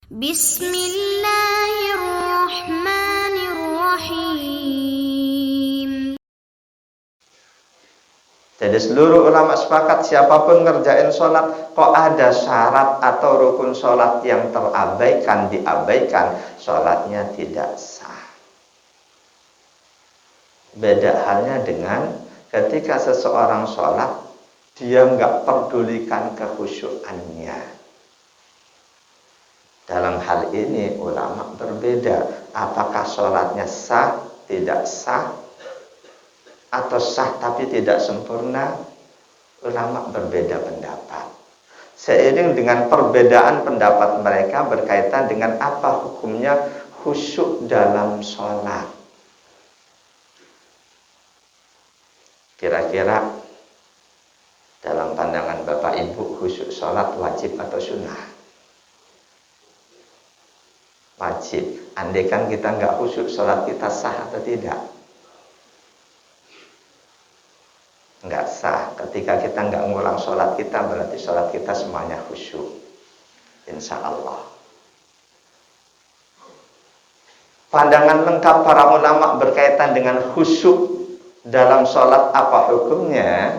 Bismillahirrahmanirrahim. Jadi seluruh ulama sepakat siapapun ngerjain sholat kok ada syarat atau rukun sholat yang diabaikan, sholatnya tidak sah. Beda halnya dengan ketika seseorang sholat, dia nggak pedulikan kekhusyuannya. Dalam hal ini ulama berbeda, apakah sholatnya sah, tidak sah, atau sah tapi tidak sempurna. Ulama berbeda pendapat. Seiring dengan perbedaan pendapat mereka berkaitan dengan apa hukumnya khusyuk dalam sholat. Kira-kira dalam pandangan Bapak Ibu, khusyuk sholat wajib atau sunnah? Wajib. Andaikan kita nggak khusyuk, sholat kita sah atau tidak? Nggak sah. Ketika kita nggak ngulang sholat kita, berarti sholat kita semuanya khusyuk, insya Allah. Pandangan lengkap para ulama berkaitan dengan khusyuk dalam sholat apa hukumnya,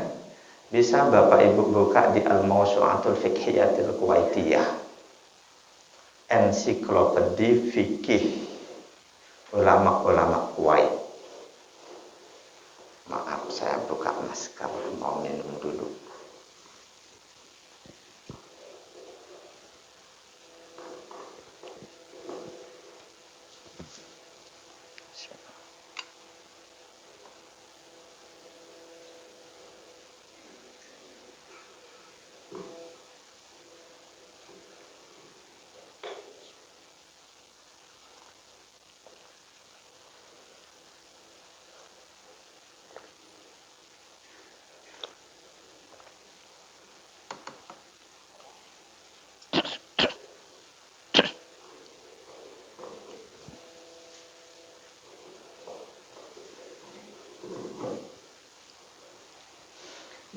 bisa Bapak Ibu buka di Al-Mawsu'atul Fiqhiyatil Kuwaitiyah, ensiklopedi fikih ulama-ulama Kuwait. Maaf, saya buka masker, mau minum dulu.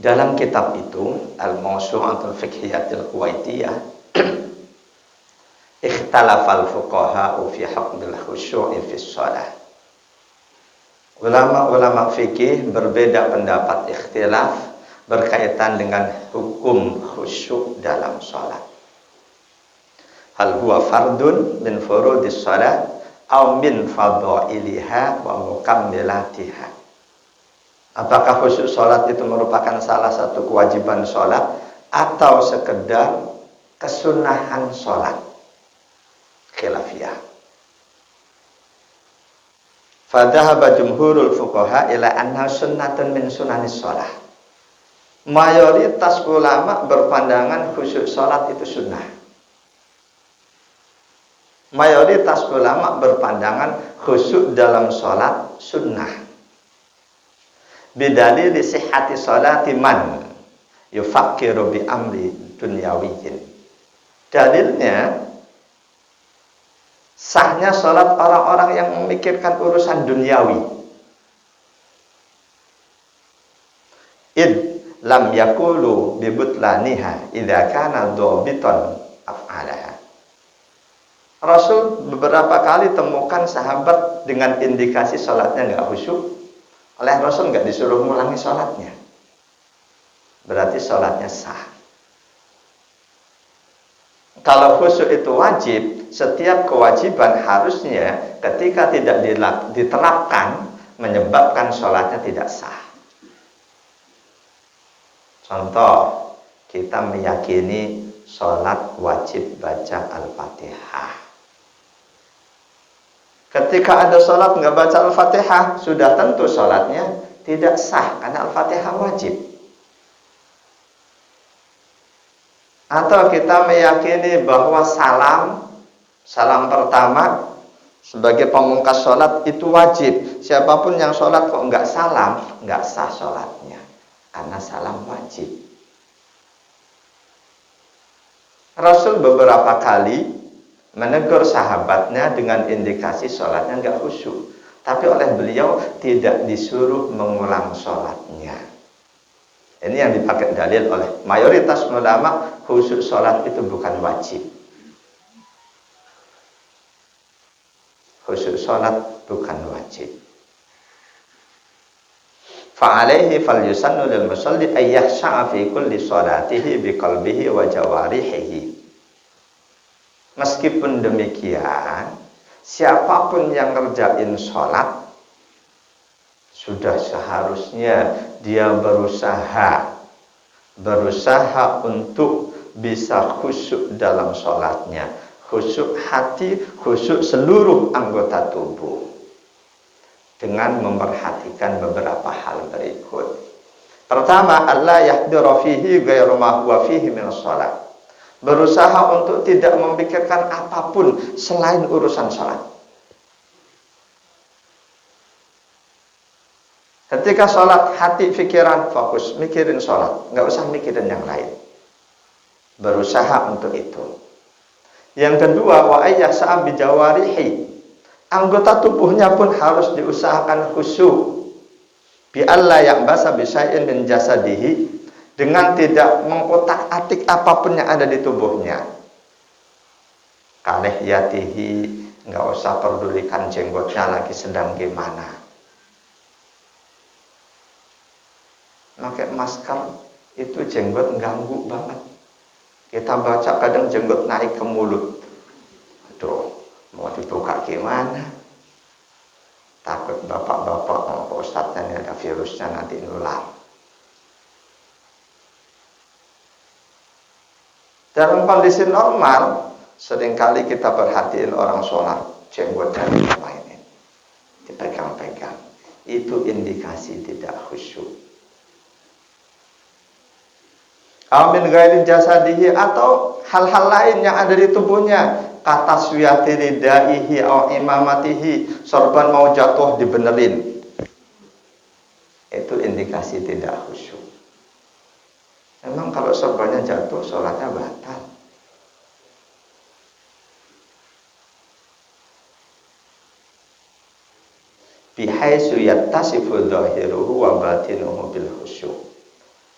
Dalam kitab itu, Al-Mawsu'atul Fiqhiyatil Kuwaitiyah, ikhtalafal fuqaha'u fi hukmil khusyu'i fi shalah. Ulama-ulama fikih berbeda pendapat, ikhtilaf berkaitan dengan hukum khusyuk dalam sholat. Hal huwa fardun min furudis shalah aw min fadhailiha wa mukammilatiha. Apakah khusyuk sholat itu merupakan salah satu kewajiban sholat atau sekedar kesunahan sholat? Khilafiyah. Fadhahaba jumhurul fuqaha ila anna sunnatun min sunanis sholat. Mayoritas ulama berpandangan khusyuk sholat itu sunnah. Mayoritas ulama berpandangan khusyuk dalam sholat sunnah. Bidalil sihhati sholati man yufakkiru bi amri dunyawiyyin. Dalilnya sahnya sholat orang-orang yang memikirkan urusan duniawi. Id lam yakulu bi butlaniha idza kana dhabitan af'alaha. Rasul beberapa kali temukan sahabat dengan indikasi sholatnya nggak khusyuk. Oleh Rasul nggak disuruh mengulangi sholatnya, berarti sholatnya sah. Kalau khusyuk itu wajib, setiap kewajiban harusnya ketika tidak diterapkan menyebabkan sholatnya tidak sah. Contoh, kita meyakini sholat wajib baca Al-Fatihah. Ketika ada sholat nggak baca Al-Fatihah, sudah tentu sholatnya tidak sah karena Al-Fatihah wajib. Atau kita meyakini bahwa salam pertama sebagai pemungkas sholat itu wajib. Siapapun yang sholat kok nggak salam, nggak sah sholatnya karena salam wajib. Rasul beberapa kali menegur sahabatnya dengan indikasi sholatnya nggak khusyuk, tapi oleh beliau tidak disuruh mengulang sholatnya. Ini yang dipakai dalil oleh mayoritas ulama, khusyuk sholat itu bukan wajib. Khusyuk salat bukan wajib. Fa'alaihi falyusannu lil musalli ay yakhsha'a fi kulli salatihi biqalbihi wa jawarihihi. Meskipun demikian, siapapun yang ngerjain sholat sudah seharusnya dia berusaha untuk bisa khusyuk dalam sholatnya, khusyuk hati, khusyuk seluruh anggota tubuh, dengan memperhatikan beberapa hal berikut. Pertama, Allah yahdura fihi ghairu ma huwa fihi min shalah. Berusaha untuk tidak memikirkan apapun selain urusan sholat. Ketika sholat, hati, pikiran fokus, mikirin sholat, nggak usah mikirin yang lain. Berusaha untuk itu. Yang kedua, wa ayyasa bi jawarihi. Anggota tubuhnya pun harus diusahakan khusyuk. Bi alla ya'basa bi syai'in min jasadihi, dengan tidak mengkotak-atik apapun yang ada di tubuhnya. Kalih yatihi, nggak usah pedulikan jenggotnya lagi sedang gimana. Pakai masker itu jenggot ganggu banget. Kita baca kadang jenggot naik ke mulut. Aduh, mau dibuka gimana? Takut bapak-bapak, Pak Ustadznya ini ada virusnya nanti nular. Dalam kondisi normal, seringkali kita perhatiin orang sholat, jenggotnya dimainin, dipegang-pegang. Itu indikasi tidak khusyuk. Amin ghairi jasadihi, atau hal-hal lain yang ada di tubuhnya, kata suyati ridaihi au imamatihi, sorban mau jatuh dibenerin. Itu indikasi tidak khusyuk. Memang kalau sorbannya jatuh, sholatnya batal. Bihaitsu yattasifu dhahiruhu wa batinuhu bil khusyuk.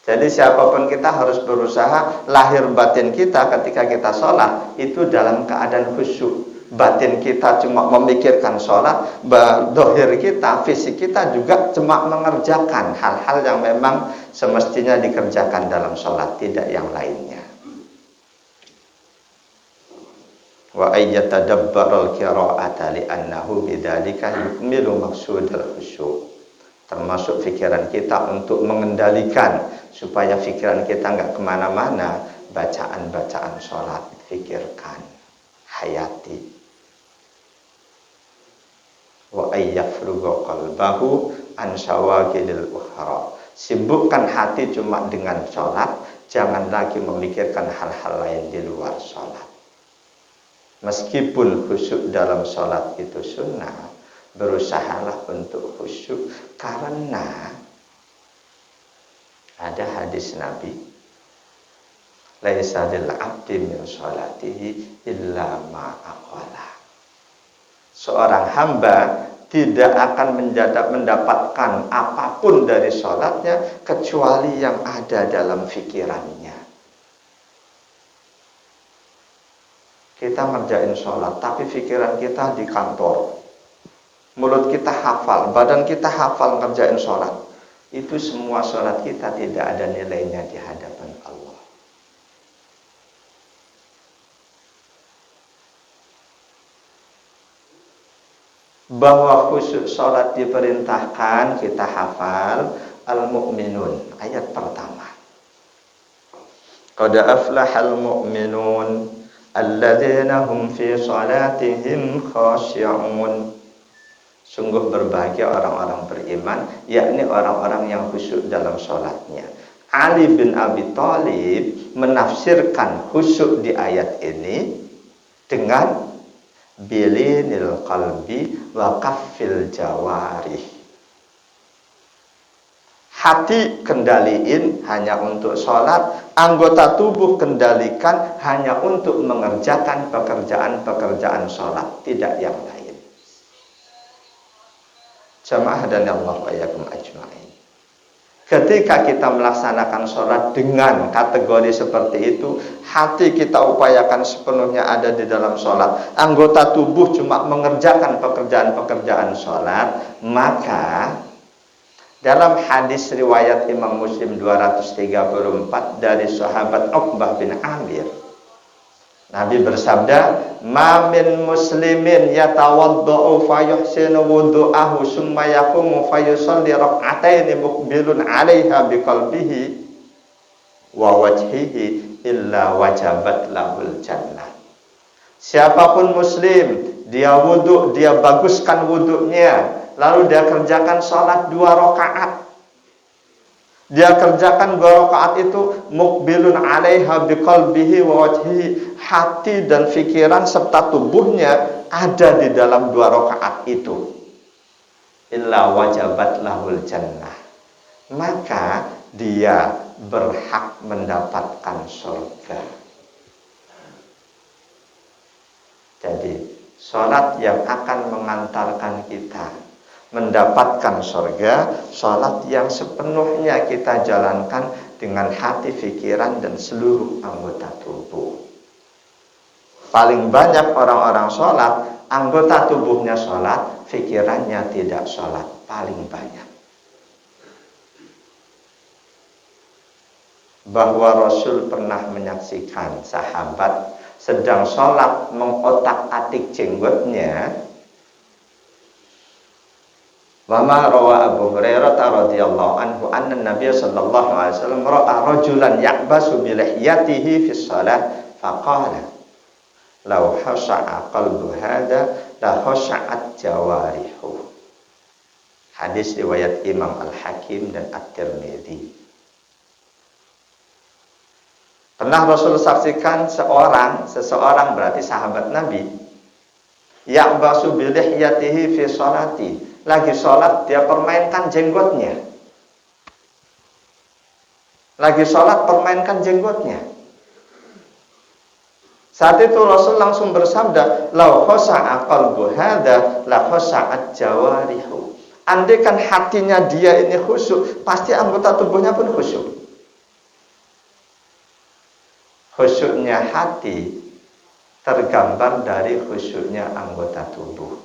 Jadi siapapun kita harus berusaha lahir batin kita ketika kita sholat itu dalam keadaan khusyuk. Batin kita cuma memikirkan sholat, dohir kita, fisik kita juga cuma mengerjakan hal-hal yang memang semestinya dikerjakan dalam sholat, tidak yang lainnya. Wa ayyatadabbarul qira'ata li'annahu bidzalika yukmilu maqsudal khusyuk. Termasuk pikiran kita untuk mengendalikan supaya pikiran kita nggak kemana-mana. Bacaan-bacaan sholat, pikirkan, hayati. Wa ayyafruga qalbahu an syawagilil ukhra. Sibukkan hati cuma dengan sholat, jangan lagi memikirkan hal-hal lain di luar sholat. Meskipun khusyuk dalam sholat itu sunnah, berusahalah untuk khusyuk, karena ada hadis Nabi, laisa lil abdi min sholatihi illa ma aqala. Seorang hamba tidak akan mendapatkan apapun dari sholatnya kecuali yang ada dalam pikirannya. Kita ngerjain sholat, tapi pikiran kita di kantor. Mulut kita hafal, badan kita hafal ngerjain sholat. Itu semua sholat kita tidak ada nilainya di hadapan Allah. Bahwa khusyuk sholat diperintahkan, kita hafal Al-Mu'minun, ayat pertama. Qad aflahal mu'minun alladzina hum fi sholatihim khashi'un. Sungguh berbahagia orang-orang beriman, yakni orang-orang yang khusyuk dalam sholatnya. Ali bin Abi Thalib menafsirkan khusyuk di ayat ini dengan bilinil qalbi wa kaffil jawarih. Hati kendaliin hanya untuk sholat, anggota tubuh kendalikan hanya untuk mengerjakan pekerjaan-pekerjaan sholat, tidak yang lain. Jamaah dan Allah wa yakum ajma'in. Ketika kita melaksanakan sholat dengan kategori seperti itu, hati kita upayakan sepenuhnya ada di dalam sholat, anggota tubuh cuma mengerjakan pekerjaan-pekerjaan sholat, maka dalam hadis riwayat Imam Muslim 234 dari sahabat Uqbah bin Amir, Nabi bersabda, "Ma min muslimin yatawaddau fa yuhsinu wudu'ahu summa yaqumu fa yusalli rak'ataini muqbilun 'alaiha biqalbihi wa wajhihi illa wajabat lahul jannah." Siapapun muslim, dia wudu, dia baguskan wudunya, lalu dia kerjakan salat 2 rakaat. Dia kerjakan 2 rakaat itu muqbilun 'alaiha biqalbihi wa wajhihi, hati dan pikiran serta tubuhnya ada di dalam 2 rakaat itu. Illa wajabat lahul jannah, maka dia berhak mendapatkan surga. Jadi salat yang akan mengantarkan kita mendapatkan surga, salat yang sepenuhnya kita jalankan dengan hati, pikiran, dan seluruh anggota tubuh. Paling banyak orang-orang salat, anggota tubuhnya salat, pikirannya tidak salat, paling banyak. Bahwa Rasul pernah menyaksikan sahabat sedang salat mengotak-atik jenggotnya. Wama rawa Abu Hurairah radhiyallahu anhu anna Nabiy sallallahu alaihi wasallam ra'a rajulan ya'basu bi lihyatihi fi shalah faqala law khasha'a qalbu hadha la khasha'at jawarihu. Hadis riwayat Imam Al-Hakim dan At-Tirmidzi. Pernah Rasul saksikan seseorang berarti sahabat Nabi, ya'basu bi lihyatihi fi sholati, lagi sholat dia permainkan jenggotnya. Lagi sholat permainkan jenggotnya. Saat itu Rasul langsung bersabda, "Lau khasha'a qalbu hadza la khasha'at jawarihu." Andaikan hatinya dia ini khusyuk, pasti anggota tubuhnya pun khusyuk. Khusyuknya hati tergambar dari khusyuknya anggota tubuh.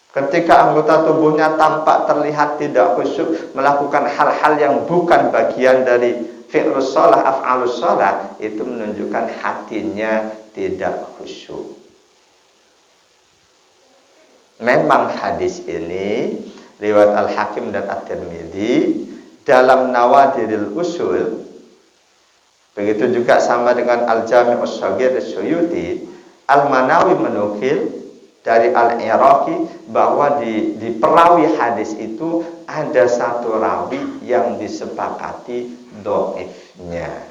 Ketika anggota tubuhnya tampak terlihat tidak khusyuk, melakukan hal-hal yang bukan bagian dari fi'lus shalah, af'alus shalah, itu menunjukkan hatinya tidak khusyuk. Memang hadis ini riwayat Al-Hakim dan At-Tirmidzi dalam Nawadiril Usul, begitu juga sama dengan Al-Jami' Shaghir Suyuti. Al-Manawi menukil dari Al-Iraqi bahwa di perawi hadis itu ada satu rawi yang disepakati dhaifnya.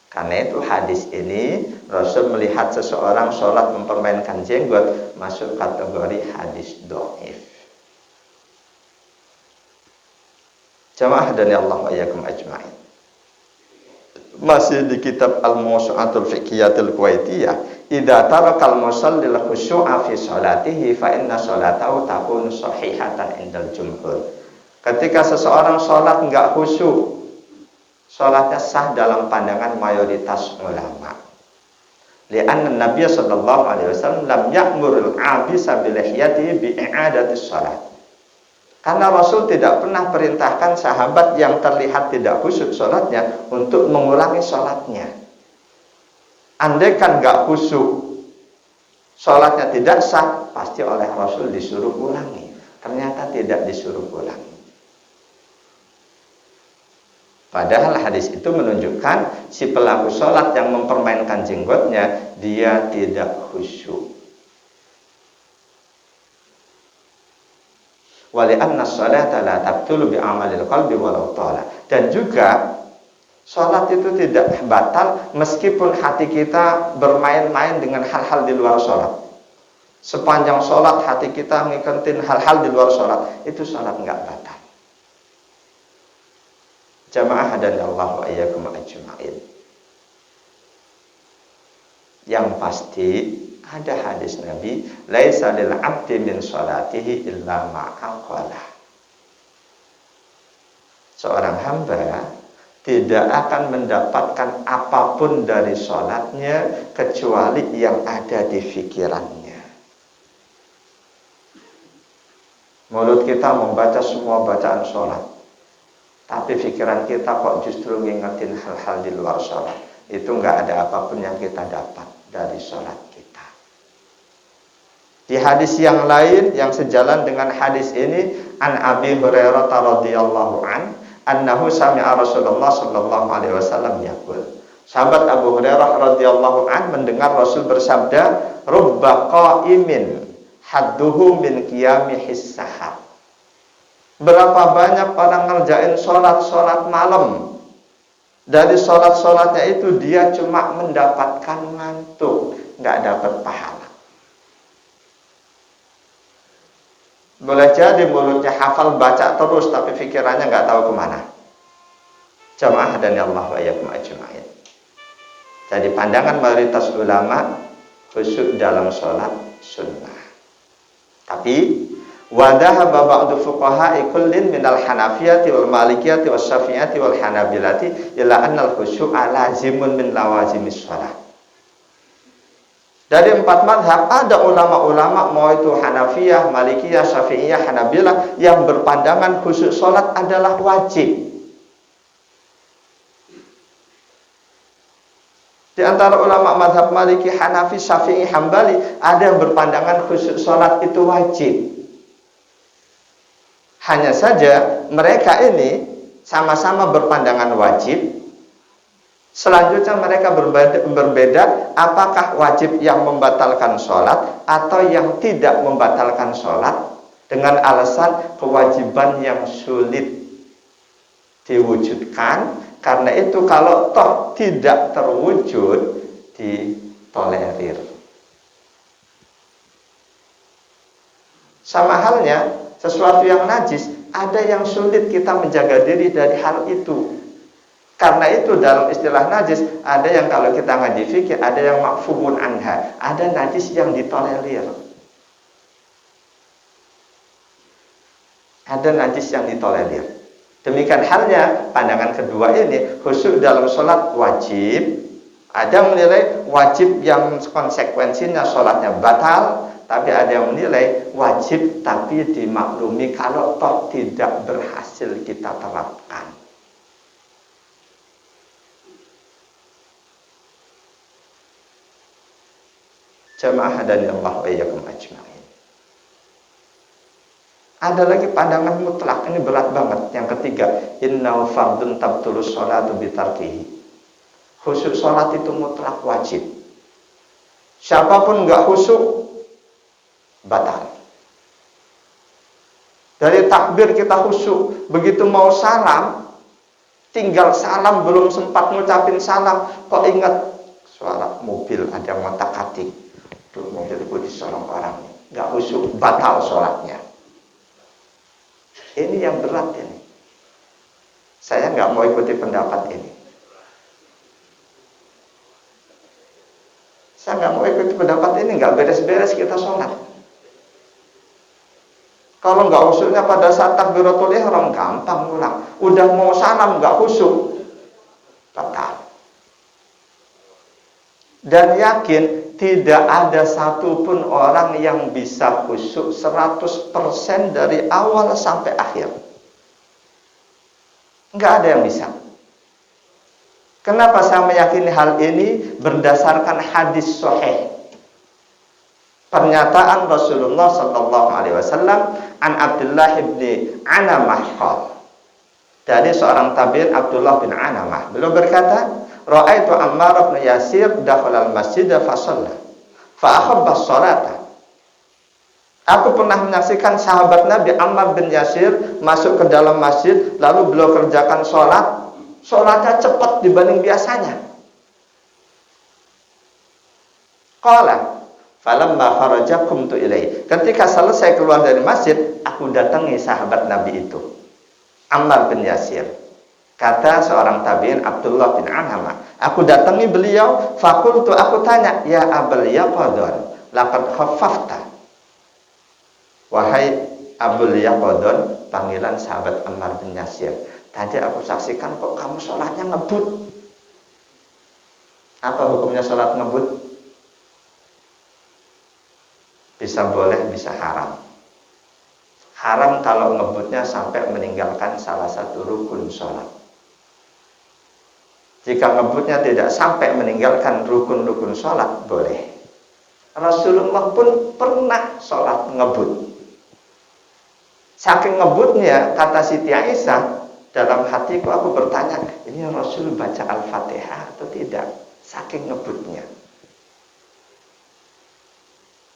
Karena itu hadis ini Rasul melihat seseorang sholat mempermainkan jenggot masuk kategori hadis dhaif. Jamaah dan Allah wa iyyakum ajma'in. Masih di kitab Al-Mawsu'atul Fiqhiyatul Kuwaitiyah, idza tarakal musallil khusyu'a fi sholatihi fa inna sholatahu takunu sahihatan indal jumhur. Ketika seseorang sholat enggak khusyuk, sholatnya sah dalam pandangan mayoritas ulama. Li'anna Nabiy sallallahu alaihi wasallam lam ya'murul 'abisa bi lihyatihi bi i'adatis sholat. Karena Rasul tidak pernah perintahkan sahabat yang terlihat tidak khusyuk sholatnya untuk mengulangi sholatnya. Andaikan gak khusyuk, sholatnya tidak sah, pasti oleh Rasul disuruh ulangi. Ternyata tidak disuruh ulangi. Padahal hadis itu menunjukkan si pelaku sholat yang mempermainkan jenggotnya, dia tidak khusyuk. Wali'anna sholata la tabtulu bi'amalil qalbi walau tala. Dan juga sholat itu tidak batal meskipun hati kita bermain-main dengan hal-hal di luar sholat. Sepanjang sholat hati kita ngikutin hal-hal di luar sholat, itu sholat enggak batal. Jamaah dan Allah wa iyyakum ajma'in. Yang pasti ada hadis Nabi, laisa lil 'abdi min sholatihi illa ma aqala. seorang hamba tidak akan mendapatkan apapun dari sholatnya kecuali yang ada di pikirannya. Mulut kita membaca semua bacaan sholat, tapi pikiran kita kok justru ngingetin hal-hal di luar sholat. Itu nggak ada apapun yang kita dapat dari sholat kita. Di hadis yang lain yang sejalan dengan hadis ini, an Abi Hurairah radhiyallahu an, annahu sami'a Rasulullah sallallahu alaihi wasallam yaqul. Sahabat Abu Hurairah radhiyallahu an mendengar Rasul bersabda, rubba qa'imin hadduhu min qiyamihis sahar. Berapa banyak orang ngerjain sholat malam. Dari sholat-sholatnya itu dia cuma mendapatkan ngantuk, nggak dapat pahala. Boleh jadi mulutnya hafal baca terus, tapi pikirannya nggak tahu kemana. Jamaah dan Allah wa iyyakum ajma'in. Jadi pandangan mayoritas ulama, khusyuk dalam sholat sunnah. Tapi wadahaba ba'du fuqaha'i kullin minal hanafiyati wal malikiyati was syafi'iyati wal hanabilati ila annal khusyu'a lazimun min lawazimis shalah. Dari 4 mazhab ada ulama-ulama, mau itu Hanafiyah, Malikiyah, Syafi'iyah, Hanabilah, yang berpandangan khusyuk sholat adalah wajib. Di antara ulama mazhab Maliki, Hanafi, Syafi'i, Hambali, ada yang berpandangan khusyuk sholat itu wajib. Hanya saja mereka ini sama-sama berpandangan wajib. Selanjutnya mereka berbeda apakah wajib yang membatalkan sholat atau yang tidak membatalkan sholat, dengan alasan kewajiban yang sulit diwujudkan. Karena itu kalau toh tidak terwujud, ditolerir. Sama halnya sesuatu yang najis, ada yang sulit kita menjaga diri dari hal itu. Karena itu dalam istilah najis, ada yang kalau kita ngaji fikih, ada yang ma'fumun anha, ada najis yang ditolerir. Ada najis yang ditolerir. Demikian halnya pandangan kedua ini, khusyuk dalam sholat wajib. Ada yang menilai wajib yang konsekuensinya sholatnya batal, tapi ada yang menilai wajib tapi dimaklumi kalau toh tidak berhasil kita terapkan. Jamaah hadani Allah wa iyyakum ajma'in. Ada lagi pandangan mutlak, ini berat banget. Yang ketiga, innahu fardun tabtulus sholatu bitarkihi. Khusyuk sholat itu mutlak wajib. Siapapun nggak khusyuk, batal. Dari takbir kita khusyuk, begitu mau salam, tinggal salam belum sempat ngucapin salam, kok ingat suara mobil ada yang ngotak-atik. Tuh mobilku disorong orang, nggak khusyuk, batal sholatnya. Ini yang berat ini. Saya nggak mau ikuti pendapat ini. Saya nggak mau ikuti pendapat ini, nggak beres-beres kita sholat. Kalau nggak khusyuknya pada saat takbiratul ihram, gampang ulang. Udah mau salam nggak khusyuk, batal. Dan yakin tidak ada satupun orang yang bisa khusyuk 100% dari awal sampai akhir. Nggak ada yang bisa. Kenapa saya meyakini hal ini? Berdasarkan hadis sahih. Pernyataan Rasulullah sallallahu alaihi wasallam an Abdullah bin Anamah qala. Dari seorang tabi'in Abdullah bin Anamah, beliau berkata, ra'aitu Ammar bin Yasir dakhala al-masjid fa shalla fa ahabba as-salata. Aku pernah menyaksikan sahabat Nabi Ammar bin Yasir masuk ke dalam masjid, lalu beliau kerjakan sholat. Sholatnya cepat dibanding biasanya. Qala falamma faraja qumtu ilaihi. Ketika selesai keluar dari masjid, aku datangi sahabat Nabi itu, Ammar bin Yasir. Kata seorang tabi'in Abdullah bin Anamah, aku datangi beliau, fakultu, aku tanya, ya Abul Yaqadhan, laqad khaffafta. Wahai Abul Yaqadhan, panggilan sahabat Ammar bin Yasir, tadi aku saksikan kok kamu sholatnya ngebut. Apa hukumnya sholat ngebut? Bisa boleh, bisa haram. Haram kalau ngebutnya sampai meninggalkan salah satu rukun sholat. Jika ngebutnya tidak sampai meninggalkan rukun-rukun sholat, boleh. Rasulullah pun pernah sholat ngebut. Saking ngebutnya, kata Siti Aisyah, dalam hatiku aku bertanya, ini Rasul baca Al-Fatihah atau tidak? Saking ngebutnya.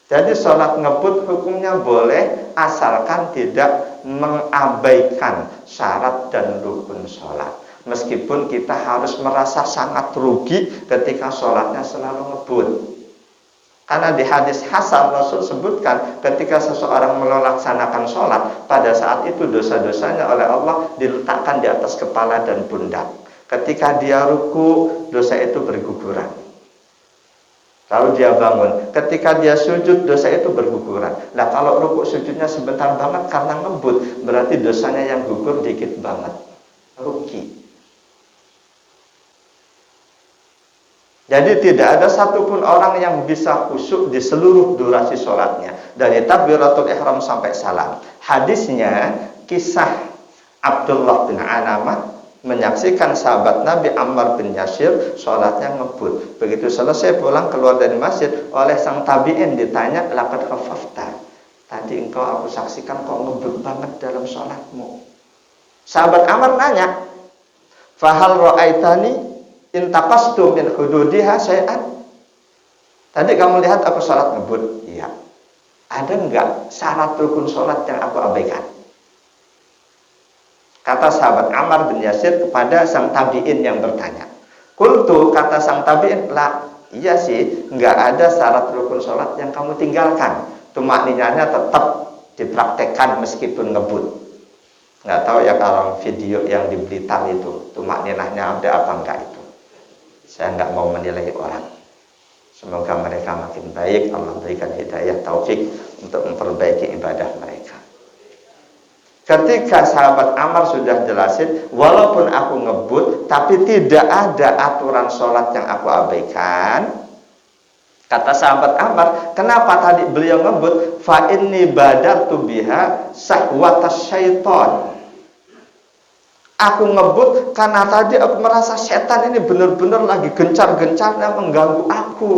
Jadi sholat ngebut hukumnya boleh, asalkan tidak mengabaikan syarat dan rukun sholat. Meskipun kita harus merasa sangat rugi ketika sholatnya selalu ngebut. Karena di hadis Hasan Rasul sebutkan ketika seseorang melaksanakan sholat, pada saat itu dosa-dosanya oleh Allah diletakkan di atas kepala dan pundak. Ketika dia ruku, dosa itu berguguran. Lalu dia bangun. Ketika dia sujud, dosa itu berguguran. Nah, kalau ruku sujudnya sebentar banget karena ngebut, berarti dosanya yang gugur dikit banget. Rugi. Jadi tidak ada satupun orang yang bisa khusyuk di seluruh durasi sholatnya, dari takbiratul ihram sampai salam. Hadisnya kisah Abdullah bin Anamah menyaksikan sahabat Nabi Ammar bin Yasir sholatnya ngebut. Begitu selesai pulang keluar dari masjid, oleh sang tabi'in ditanya, laqad khaffafta, tadi engkau aku saksikan kok ngebut banget dalam sholatmu. Sahabat Ammar nanya, fahal ra'aitani intaqastu min hududiha syai'an, tadi kamu lihat aku sholat ngebut? Iya. Ada enggak syarat rukun sholat yang aku abaikan? Kata sahabat Ammar bin Yasir kepada sang tabi'in yang bertanya. Qultu, kata sang tabi'in, lah, iya sih, enggak ada syarat rukun sholat yang kamu tinggalkan. Tumakninahnya tetap dipraktekkan meskipun ngebut. Enggak tahu ya kalau video yang di Blitar itu tumakninahnya ada apa enggak itu. Saya enggak mau menilai orang. Semoga mereka makin baik, Allah berikan hidayah taufik untuk memperbaiki ibadah mereka. Ketika sahabat Ammar sudah jelasin, walaupun aku ngebut, tapi tidak ada aturan sholat yang aku abaikan. Kata sahabat Ammar, kenapa tadi beliau ngebut? Fa inni badartu biha sahwatas syaiton. Aku ngebut karena tadi aku merasa setan ini benar-benar lagi gencar-gencarnya mengganggu aku.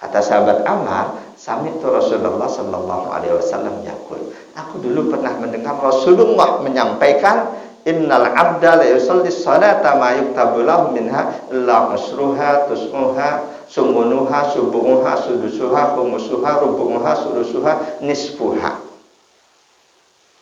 Kata sahabat Ammar, sami'tu Rasulullah sallallahu alaihi wasallam yaqul, aku dulu pernah mendengar Rasulullah menyampaikan, innal abda la yusalli sholata ma yuktabu lahu minha illa masruha tusmuha sumunuha subuha sudusuha khumusuha rubuha sudusuha nisfuha.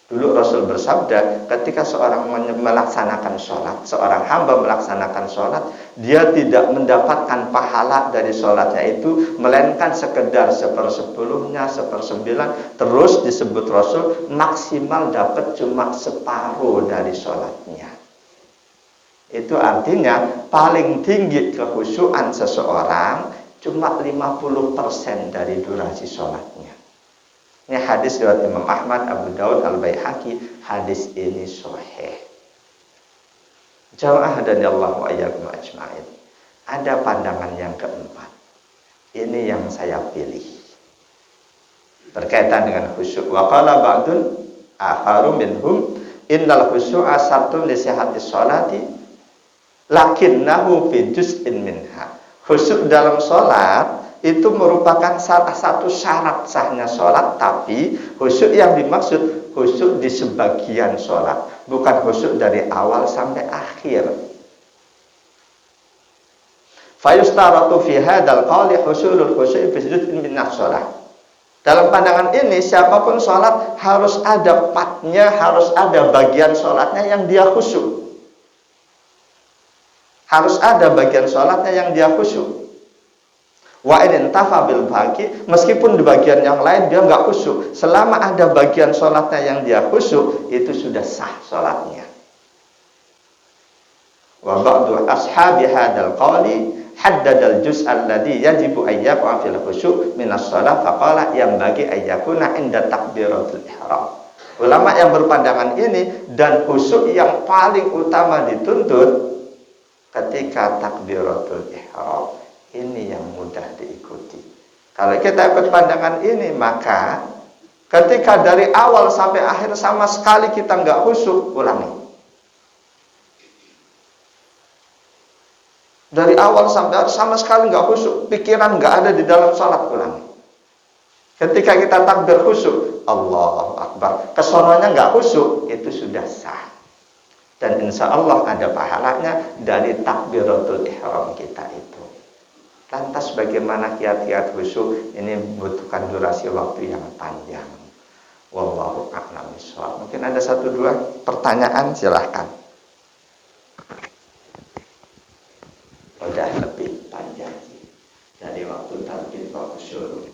Dulu Rasul bersabda, ketika seorang melaksanakan sholat, seorang hamba melaksanakan sholat, dia tidak mendapatkan pahala dari sholatnya itu, melainkan sekedar 1/10-nya, 1/9, terus disebut Rasul, maksimal dapat cuma separuh dari sholatnya. Itu artinya, paling tinggi kekhusyuan seseorang, cuma 50% dari durasi sholatnya. Ini hadis riwayat Imam Ahmad, Abu Daud, Al-Baihaqi. Hadis ini sahih. Jamaah dan Allah wa iyyakum ajma'in. Ada pandangan yang keempat. Ini yang saya pilih. Berkaitan dengan khusyuk. Wa qala ba'dun akharu minhum innal khusyu'a sartun li sihhatis sholati lakinnahu fi juz'in minha. Khusyuk dalam sholat itu merupakan salah satu syarat sahnya sholat, tapi khusyuk yang dimaksud khusyuk di sebagian sholat, bukan khusyuk dari awal sampai akhir. Fayustaratu fi hadzal qawli husulul khusyuk fi juz'in minas sholat. Dalam pandangan ini, siapapun sholat harus ada partnya, harus ada bagian sholatnya yang dia khusyuk. Harus ada bagian sholatnya yang dia khusyuk. Wa in tafa bil baqi, meskipun di bagian yang lain dia enggak khusyuk, selama ada bagian sholatnya yang dia khusyuk, itu sudah sah sholatnya. Wa ba'du ashabi hadzal qawli haddada al-juz' alladhi yajibu an yaqa fil khusyuk min as-shalah faqala yang bagi ayyakuna inda takbiratul ihram. Ulama yang berpandangan ini, dan khusyuk yang paling utama dituntut ketika takbiratul ihram. Ini yang mudah diikuti. Kalau kita ikut pandangan ini, maka ketika dari awal sampai akhir sama sekali kita nggak khusyuk, ulangi. Dari awal sampai akhir sama sekali nggak khusyuk, pikiran nggak ada di dalam salat, ulangi. Ketika kita takbir khusyuk, Allahu Akbar, kesononya nggak khusyuk, itu sudah sah. Dan insya Allah ada pahalanya dari takbiratul ihram kita itu. Lantas bagaimana kiat-kiat khusyuk? Ini membutuhkan durasi waktu yang panjang. Wallahu a'lam bishawab. Mungkin ada 1-2 pertanyaan, silahkan. Udah lebih panjang sih dari waktu target waktu syuruh.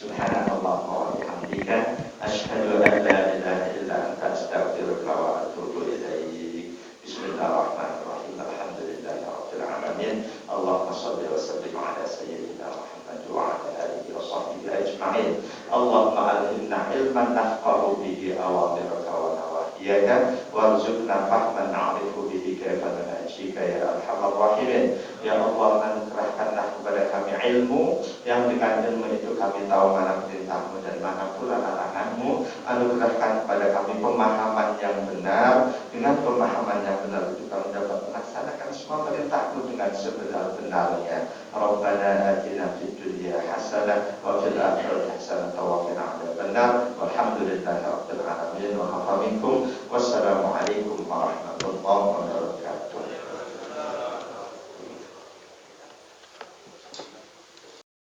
Subhanallah wa bihamdika asyhadu an la ilaha illa anta astaghfiruka wa atubu ilaik. Bismillahirrahmanirrahim. Alhamdulillahirabbil alamin. Allahumma shalli wa sallim ala sayyidina Muhammad wa ala alihi wa sahbihi ajma'in. Allahumma alhimna ilman nafqahu bihi awamiraka wa nawahiyaka warzuqna fahman na'rifu bihi kaifa nunajika ya arhamar rahimin. Ya Allah, anugerahkanlah kepada kami ilmu yang dengan ilmu itu kami tahu mana perintahmu dan mana pula laranganmu. Anugerahkan kepada kami pemahaman yang benar. Dengan pemahaman yang benar itu kami dapat melaksanakan semua perintahmu dengan sebenar-benarnya. Rabbana atina fid dunya hasanah wa fil akhirati hasanah wa qina adzabannar. Walhamdulillahirabbil alamin. Wa afa minkum